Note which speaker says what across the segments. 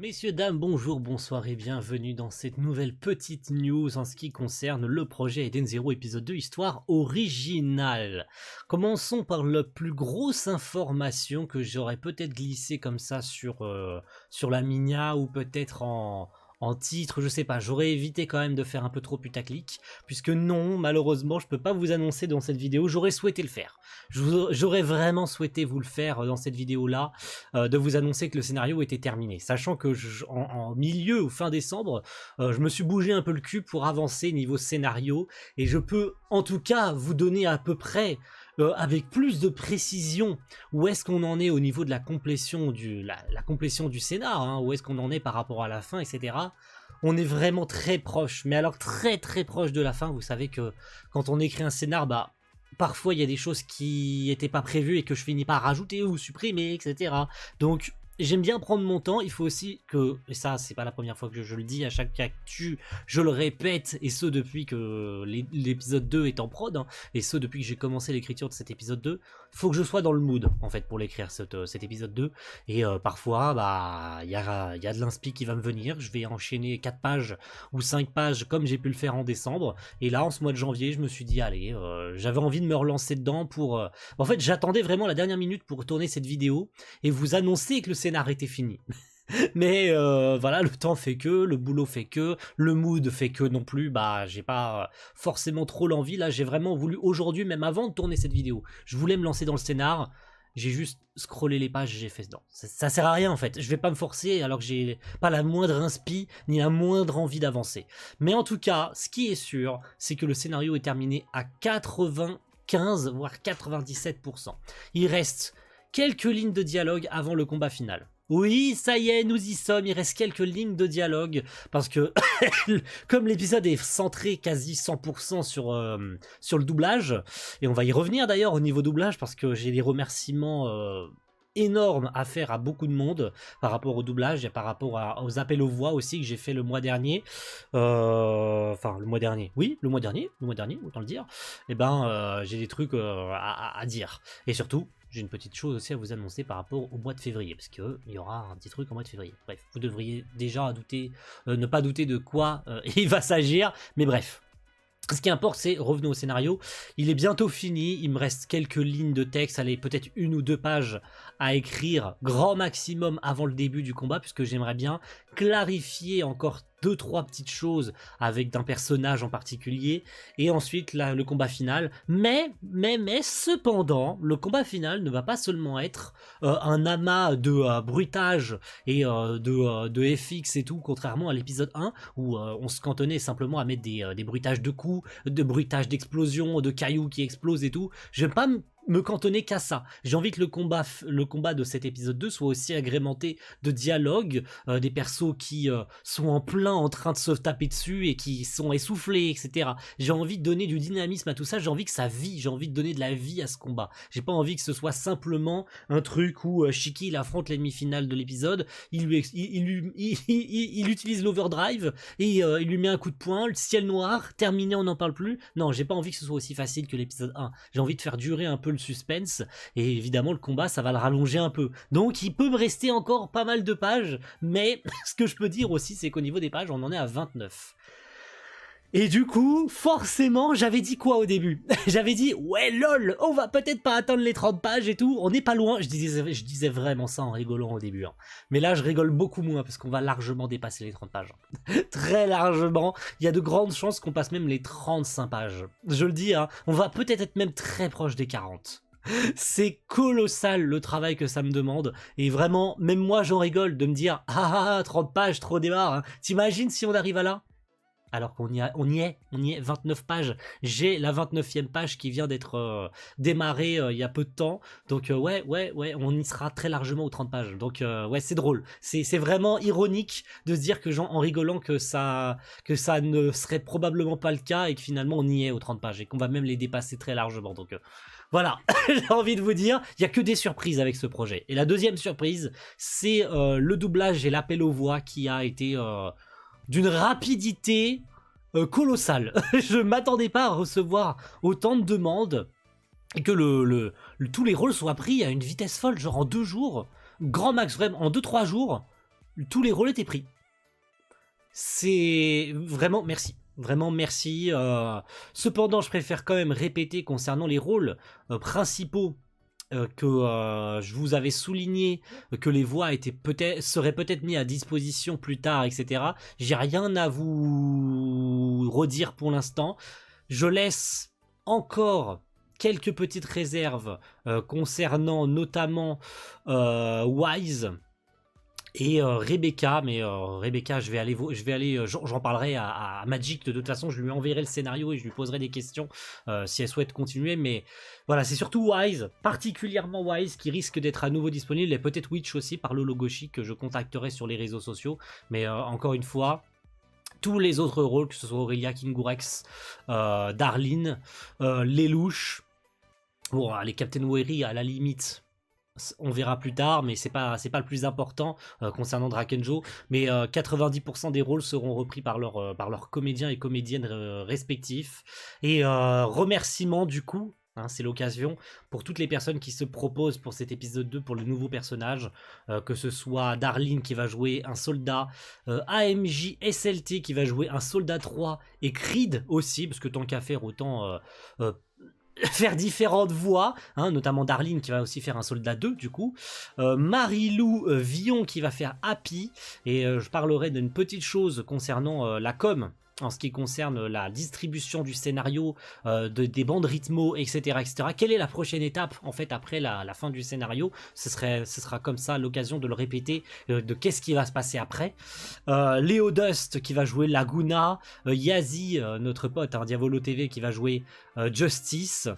Speaker 1: Messieurs, dames, bonjour, bonsoir et bienvenue dans cette nouvelle petite news en ce qui concerne le projet Eden Zero épisode 2, histoire originale. Commençons par la plus grosse information que j'aurais peut-être glissée comme ça sur la Minia ou peut-être en titre, je sais pas, j'aurais évité quand même de faire un peu trop putaclic, puisque non, malheureusement, je peux pas vous annoncer dans cette vidéo, j'aurais souhaité le faire. J'aurais vraiment souhaité vous le faire dans cette vidéo-là, de vous annoncer que le scénario était terminé, sachant que en milieu ou fin décembre, je me suis bougé un peu le cul pour avancer niveau scénario, et je peux en tout cas vous donner à peu près avec plus de précision où est-ce qu'on en est au niveau de la complétion la complétion du scénar, hein, où est-ce qu'on en est par rapport à la fin, etc. On est vraiment très proche, mais alors très très proche de la fin. Vous savez que quand on écrit un scénar, bah parfois il y a des choses qui n'étaient pas prévues et que je finis par rajouter ou supprimer, etc. Donc j'aime bien prendre mon temps, il faut aussi que, et ça c'est pas la première fois que je le dis à chaque actu, je le répète, et ce depuis que l'épisode 2 est en prod, hein, et ce depuis que j'ai commencé l'écriture de cet épisode 2, faut que je sois dans le mood en fait pour l'écrire cet épisode 2, et parfois bah il y a de l'inspi qui va me venir, je vais enchaîner 4 pages ou 5 pages comme j'ai pu le faire en décembre, et là en ce mois de janvier je me suis dit allez, j'avais envie de me relancer dedans pour... En fait j'attendais vraiment la dernière minute pour tourner cette vidéo, et vous annoncer que le scénar était fini. Mais voilà, le temps fait que, le boulot fait que, le mood fait que non plus, bah j'ai pas forcément trop l'envie. Là j'ai vraiment voulu aujourd'hui, même avant de tourner cette vidéo, je voulais me lancer dans le scénar, j'ai juste scrollé les pages et j'ai fait dedans. Ça sert à rien en fait, je vais pas me forcer alors que j'ai pas la moindre inspi, ni la moindre envie d'avancer. Mais en tout cas, ce qui est sûr, c'est que le scénario est terminé à 95 voire 97%. Il reste quelques lignes de dialogue avant le combat final. Oui, ça y est, nous y sommes, il reste quelques lignes de dialogue, parce que comme l'épisode est centré quasi 100% sur le doublage, et on va y revenir d'ailleurs au niveau doublage, parce que j'ai des remerciements énormes à faire à beaucoup de monde par rapport au doublage et par rapport aux appels aux voix aussi que j'ai fait le mois dernier, enfin le mois dernier, oui, le mois dernier, autant le dire, et ben j'ai des trucs à dire, et surtout, j'ai une petite chose aussi à vous annoncer par rapport au mois de février, parce qu'il y aura un petit truc en mois de février. Bref, vous devriez déjà douter, ne pas douter de quoi il va s'agir, mais bref. Ce qui importe, c'est, revenons au scénario, il est bientôt fini, il me reste quelques lignes de texte, allez, peut-être 1 ou 2 pages à écrire, grand maximum avant le début du combat, puisque j'aimerais bien clarifier encore 2-3 petites choses avec d'un personnage en particulier, et ensuite là, le combat final, mais cependant, le combat final ne va pas seulement être un amas de bruitage et de FX et tout, contrairement à l'épisode 1, où on se cantonnait simplement à mettre des bruitages de coups, de bruitages d'explosions, de cailloux qui explosent et tout. Je vais pas me cantonner qu'à ça. J'ai envie que le combat de cet épisode 2 soit aussi agrémenté de dialogues, des persos qui sont en plein en train de se taper dessus et qui sont essoufflés, etc. J'ai envie de donner du dynamisme à tout ça, j'ai envie que ça vit, j'ai envie de donner de la vie à ce combat. J'ai pas envie que ce soit simplement un truc où Shiki il affronte l'ennemi final de l'épisode, il utilise l'overdrive et il lui met un coup de poing, le ciel noir, terminé, on n'en parle plus. Non, j'ai pas envie que ce soit aussi facile que l'épisode 1. J'ai envie de faire durer un peu le suspense, et évidemment le combat ça va le rallonger un peu, donc il peut me rester encore pas mal de pages, mais ce que je peux dire aussi c'est qu'au niveau des pages on en est à 29. Et du coup, forcément, j'avais dit quoi au début? J'avais dit, ouais lol, on va peut-être pas atteindre les 30 pages et tout, on n'est pas loin. Je disais vraiment ça en rigolant au début, hein. Mais là, je rigole beaucoup moins parce qu'on va largement dépasser les 30 pages. Très largement. Il y a de grandes chances qu'on passe même les 35 pages. Je le dis, hein, on va peut-être être même très proche des 40. C'est colossal le travail que ça me demande, et vraiment, même moi j'en rigole de me dire, ah 30 pages, trop démarre, hein. T'imagines si on arrive à là? Alors qu'on y est, 29 pages. J'ai la 29e page qui vient d'être démarrée il y a peu de temps. Donc ouais, on y sera très largement aux 30 pages. Donc ouais, c'est drôle. C'est vraiment ironique de se dire que en rigolant que ça ne serait probablement pas le cas et que finalement on y est aux 30 pages et qu'on va même les dépasser très largement. Donc voilà, j'ai envie de vous dire, il n'y a que des surprises avec ce projet. Et la deuxième surprise, c'est le doublage et l'appel aux voix qui a été... d'une rapidité colossale. Je m'attendais pas à recevoir autant de demandes et que tous les rôles soient pris à une vitesse folle, genre en 2 jours, grand max, vraiment en 2-3 jours. tous les rôles étaient pris. C'est vraiment merci. Vraiment merci. Cependant, je préfère quand même répéter concernant les rôles principaux que je vous avais souligné que les voix seraient peut-être mis à disposition plus tard, etc. J'ai rien à vous redire pour l'instant. Je laisse encore quelques petites réserves concernant notamment Wise et Rebecca, mais Rebecca, j'en parlerai à Magic. De toute façon, je lui enverrai le scénario et je lui poserai des questions si elle souhaite continuer. Mais voilà, c'est surtout Wise, particulièrement Wise, qui risque d'être à nouveau disponible, et peut-être Witch aussi par Lolo Goshi, que je contacterai sur les réseaux sociaux. Mais encore une fois, tous les autres rôles, que ce soit Aurelia, Kingurex, Darlene, Lelouch, bon, les Captain Weary à la limite. On verra plus tard, mais c'est pas le plus important concernant Drakenjo. Mais 90% des rôles seront repris par leurs comédiens et comédiennes respectifs. Et remerciements du coup, hein, c'est l'occasion pour toutes les personnes qui se proposent pour cet épisode 2 pour le nouveau personnage, que ce soit Darlene qui va jouer un soldat, AMJ SLT qui va jouer un soldat 3 et Creed aussi, parce que tant qu'à faire autant faire différentes voix, hein, notamment Darlene qui va aussi faire un soldat 2 du coup, Marilou Villon qui va faire Happy, et je parlerai d'une petite chose concernant la com, en ce qui concerne la distribution du scénario, des bandes rythmo, etc., etc. Quelle est la prochaine étape en fait après la fin du scénario? Ce sera comme ça l'occasion de le répéter, de qu'est-ce qui va se passer après. Léo Dust qui va jouer Laguna, Yazi, notre pote, hein, Diavolo TV, qui va jouer Justice,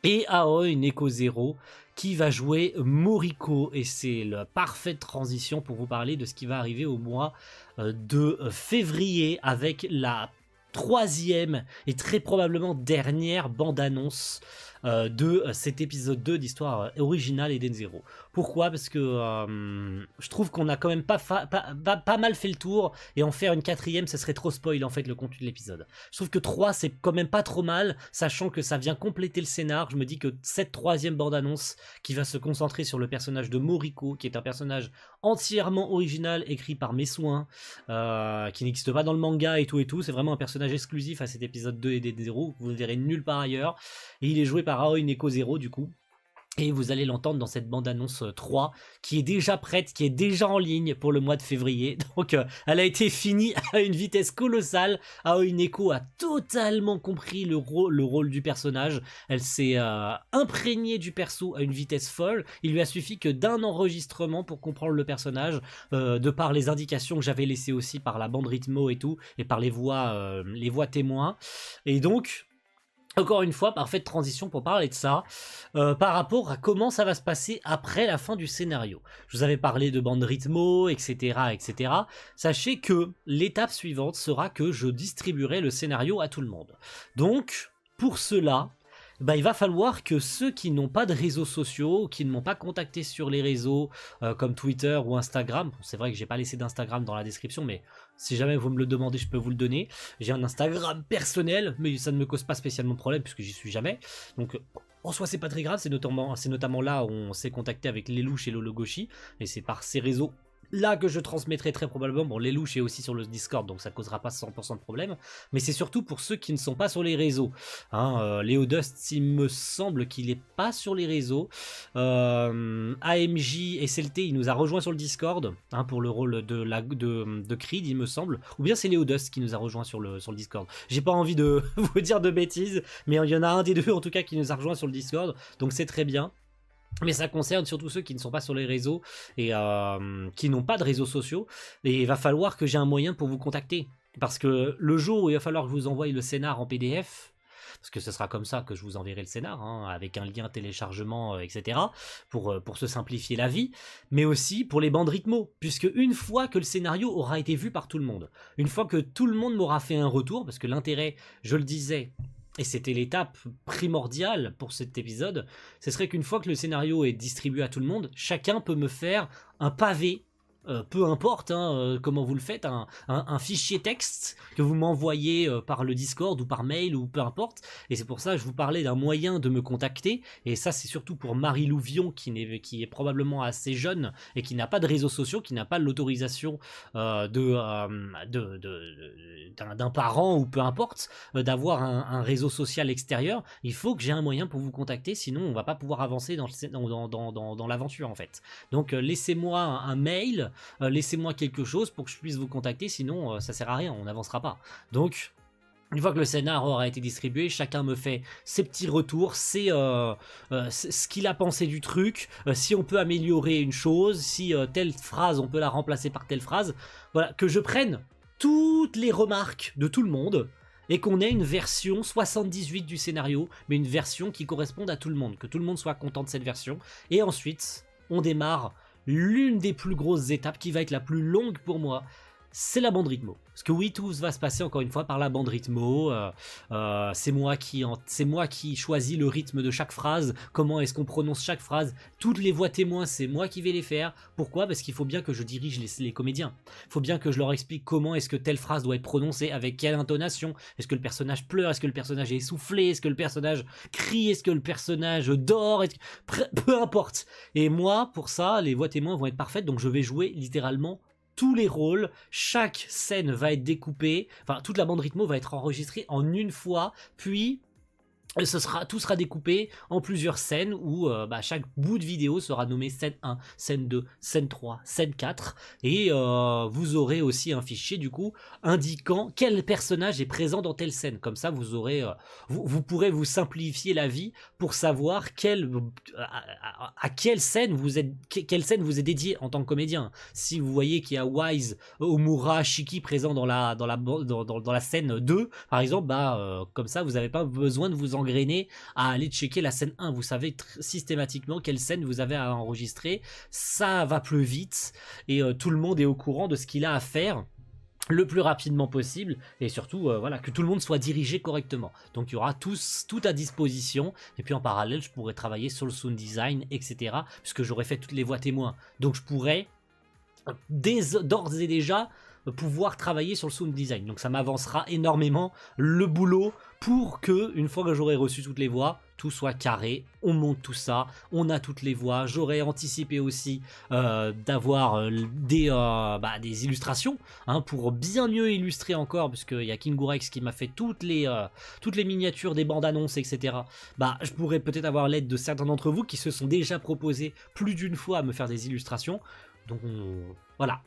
Speaker 1: et Aoi Neko Zero qui va jouer Moriko. Et c'est la parfaite transition pour vous parler de ce qui va arriver au mois de février, avec la 3e et très probablement dernière bande-annonce de cet épisode 2 d'Histoire originale Eden Zero. Pourquoi? Parce que je trouve qu'on a quand même pas mal fait le tour, et en faire une 4e, ce serait trop spoil en fait le contenu de l'épisode. Je trouve que 3 c'est quand même pas trop mal, sachant que ça vient compléter le scénar. Je me dis que cette 3e bande-annonce qui va se concentrer sur le personnage de Moriko, qui est un personnage entièrement original, écrit par mes soins, qui n'existe pas dans le manga et tout, c'est vraiment un personnage exclusif à cet épisode 2 et des 0, vous ne verrez nulle part ailleurs, et il est joué par Aoi Neko Zero du coup. Et vous allez l'entendre dans cette bande-annonce 3 qui est déjà prête, qui est déjà en ligne pour le mois de février. Donc elle a été finie à une vitesse colossale. Aoi Neko a totalement compris le rôle du personnage. Elle s'est imprégnée du perso à une vitesse folle. Il lui a suffi que d'un enregistrement pour comprendre le personnage, de par les indications que j'avais laissées aussi par la bande rythmo et tout, et par les voix témoins. Et donc, encore une fois, parfaite transition pour parler de ça, par rapport à comment ça va se passer après la fin du scénario. Je vous avais parlé de bande rythmo, etc., etc. Sachez que l'étape suivante sera que je distribuerai le scénario à tout le monde. Donc, pour cela, bah, il va falloir que ceux qui n'ont pas de réseaux sociaux, qui ne m'ont pas contacté sur les réseaux comme Twitter ou Instagram, bon, c'est vrai que j'ai pas laissé d'Instagram dans la description, mais si jamais vous me le demandez, je peux vous le donner. J'ai un Instagram personnel, mais ça ne me cause pas spécialement de problème puisque j'y suis jamais. Donc en soi c'est pas très grave, c'est notamment là où on s'est contacté avec Lelouch et Lolo Goshi, et c'est par ces réseaux là que je transmettrai très probablement. Bon, Lelouch est aussi sur le Discord, donc ça causera pas 100% de problème, mais c'est surtout pour ceux qui ne sont pas sur les réseaux, hein. Léo Dust, il me semble qu'il est pas sur les réseaux. AMJ SLT, il nous a rejoint sur le Discord, hein, pour le rôle de Creed, il me semble, ou bien c'est Léo Dust qui nous a rejoint sur le Discord. J'ai pas envie de vous dire de bêtises, mais il y en a un des deux en tout cas qui nous a rejoint sur le Discord, donc c'est très bien. Mais ça concerne surtout ceux qui ne sont pas sur les réseaux et qui n'ont pas de réseaux sociaux. Et il va falloir que j'ai un moyen pour vous contacter. Parce que le jour où il va falloir que je vous envoie le scénar en PDF, parce que ce sera comme ça que je vous enverrai le scénar, hein, avec un lien téléchargement, etc., pour se simplifier la vie, mais aussi pour les bandes rythmo, puisque une fois que le scénario aura été vu par tout le monde, une fois que tout le monde m'aura fait un retour, parce que l'intérêt, je le disais, et c'était l'étape primordiale pour cet épisode, ce serait qu'une fois que le scénario est distribué à tout le monde, chacun peut me faire un pavé peu importe comment vous le faites, un fichier texte que vous m'envoyez par le Discord ou par mail ou peu importe. Et c'est pour ça que je vous parlais d'un moyen de me contacter. Et ça, c'est surtout pour Marie Louvion qui est probablement assez jeune et qui n'a pas de réseaux sociaux, qui n'a pas l'autorisation d'un parent ou peu importe, d'avoir un réseau social extérieur. Il faut que j'ai un moyen pour vous contacter, sinon on va pas pouvoir avancer dans l'aventure en fait. Donc laissez-moi un mail, laissez-moi quelque chose pour que je puisse vous contacter, sinon ça sert à rien, on n'avancera pas. Donc une fois que le scénar aura été distribué, chacun me fait ses petits retours, ce qu'il a pensé du truc, si on peut améliorer une chose, si telle phrase on peut la remplacer par telle phrase. Voilà, que je prenne toutes les remarques de tout le monde et qu'on ait une version 78 du scénario, mais une version qui corresponde à tout le monde, que tout le monde soit content de cette version. Et ensuite, on démarre l'une des plus grosses étapes qui va être la plus longue pour moi. C'est la bande rythmo. Parce que oui, tout va se passer encore une fois par la bande rythmo. C'est moi qui choisis le rythme de chaque phrase. Comment est-ce qu'on prononce chaque phrase. Toutes les voix témoins, c'est moi qui vais les faire. Pourquoi? Parce qu'il faut bien que je dirige les comédiens. Il faut bien que je leur explique comment est-ce que telle phrase doit être prononcée, avec quelle intonation. Est-ce que le personnage pleure? Est-ce que le personnage est essoufflé? Est-ce que le personnage crie? Est-ce que le personnage dort? Peu importe. Et moi, pour ça, les voix témoins vont être parfaites. Donc je vais jouer littéralement tous les rôles, chaque scène va être découpée, enfin toute la bande rythmo va être enregistrée en une fois, puis tout sera découpé en plusieurs scènes où chaque bout de vidéo sera nommé scène 1, scène 2, scène 3, scène 4 et vous aurez aussi un fichier du coup indiquant quel personnage est présent dans telle scène. Comme ça vous aurez, vous pourrez vous simplifier la vie pour savoir à quelle scène vous est dédiée en tant que comédien. Si vous voyez qu'il y a Wise, Omura, Shiki présents dans la scène 2 par exemple, comme ça vous n'avez pas besoin de vous engrainer à aller checker la scène 1. Vous savez systématiquement quelle scène vous avez à enregistrer. Ça va plus vite et tout le monde est au courant de ce qu'il a à faire le plus rapidement possible et surtout voilà, que tout le monde soit dirigé correctement. Donc il y aura tout à disposition et puis en parallèle je pourrais travailler sur le sound design, etc. puisque j'aurais fait toutes les voix témoins. Donc je pourrais d'ores et déjà pouvoir travailler sur le sound design. Donc ça m'avancera énormément le boulot pour que, une fois que j'aurai reçu toutes les voix, tout soit carré, on monte tout ça, on a toutes les voix. J'aurais anticipé aussi d'avoir des illustrations pour bien mieux illustrer encore, puisqu'il y a Kingurex qui m'a fait toutes les miniatures des bandes annonces, etc. Je pourrais peut-être avoir l'aide de certains d'entre vous qui se sont déjà proposés plus d'une fois à me faire des illustrations. Donc voilà,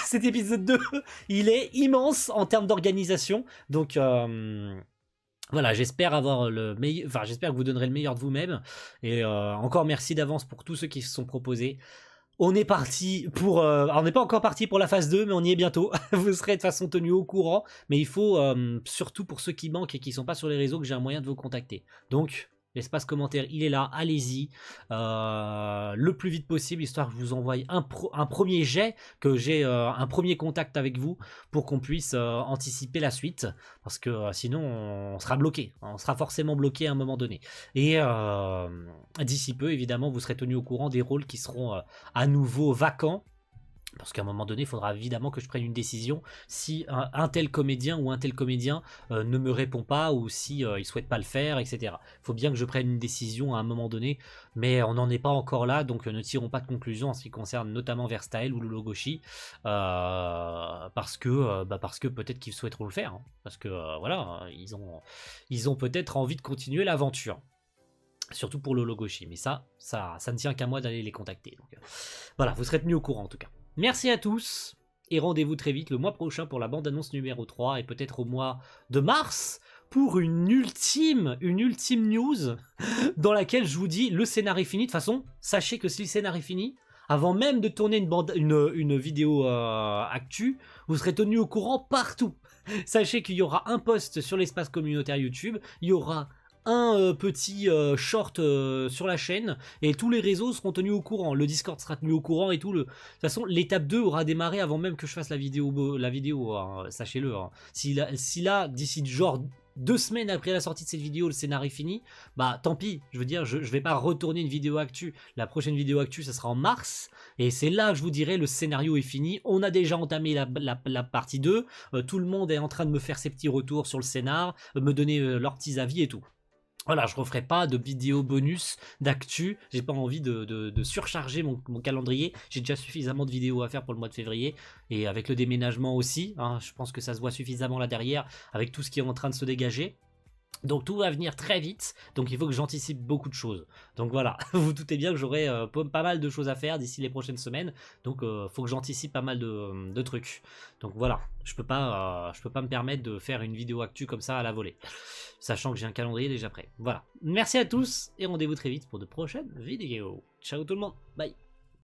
Speaker 1: cet épisode 2, il est immense en termes d'organisation. Donc voilà, j'espère j'espère que vous donnerez le meilleur de vous-même. Et encore merci d'avance pour tous ceux qui se sont proposés. On est parti pour... alors on n'est pas encore parti pour la phase 2, mais on y est bientôt. Vous serez de façon tenue au courant. Mais il faut, surtout pour ceux qui manquent et qui ne sont pas sur les réseaux, que j'ai un moyen de vous contacter. Donc... l'espace commentaire, il est là, allez-y, le plus vite possible, histoire que je vous envoie un premier jet, que j'ai un premier contact avec vous, pour qu'on puisse anticiper la suite, parce que sinon on sera bloqué, on sera forcément bloqué à un moment donné. Et d'ici peu, évidemment, vous serez tenu au courant des rôles qui seront à nouveau vacants, parce qu'à un moment donné, il faudra évidemment que je prenne une décision si un tel comédien ou un tel comédien ne me répond pas ou si il souhaite pas le faire, etc. Il faut bien que je prenne une décision à un moment donné, mais on n'en est pas encore là, donc ne tirons pas de conclusion en ce qui concerne notamment Verstael ou Lologoshi, parce que peut-être qu'ils souhaiteront le faire, parce que voilà, ils ont peut-être envie de continuer l'aventure. Surtout pour Lologoshi, mais ça ne tient qu'à moi d'aller les contacter. Donc, voilà, vous serez tenus au courant en tout cas. Merci à tous, et rendez-vous très vite le mois prochain pour la bande-annonce numéro 3, et peut-être au mois de mars, pour une ultime news, dans laquelle je vous dis, le scénario est fini. De toute façon, sachez que si le scénario est fini, avant même de tourner une vidéo actu, vous serez tenu au courant partout. Sachez qu'il y aura un post sur l'espace communautaire YouTube, il y aura un petit short sur la chaîne et tous les réseaux seront tenus au courant, le Discord sera tenu au courant et tout. De toute façon, l'étape 2 aura démarré avant même que je fasse la vidéo, sachez-le. Si là, d'ici genre 2 semaines après la sortie de cette vidéo, le scénario est fini, bah tant pis, je veux dire, je vais pas retourner une vidéo actu. La prochaine vidéo actu, ça sera en mars, et c'est là que je vous dirai, le scénario est fini, on a déjà entamé la partie 2, tout le monde est en train de me faire ses petits retours sur le scénar, me donner leurs petits avis et tout. Voilà, je referai pas de vidéo bonus d'actu, j'ai pas envie de surcharger mon calendrier, j'ai déjà suffisamment de vidéos à faire pour le mois de février, et avec le déménagement aussi, hein, je pense que ça se voit suffisamment là derrière, avec tout ce qui est en train de se dégager. Donc tout va venir très vite, donc il faut que j'anticipe beaucoup de choses. Donc voilà, vous vous doutez bien que j'aurai pas mal de choses à faire d'ici les prochaines semaines, donc faut que j'anticipe pas mal de trucs. Donc voilà, je peux pas me permettre de faire une vidéo actu comme ça à la volée, sachant que j'ai un calendrier déjà prêt. Voilà, merci à tous et rendez-vous très vite pour de prochaines vidéos. Ciao tout le monde, bye.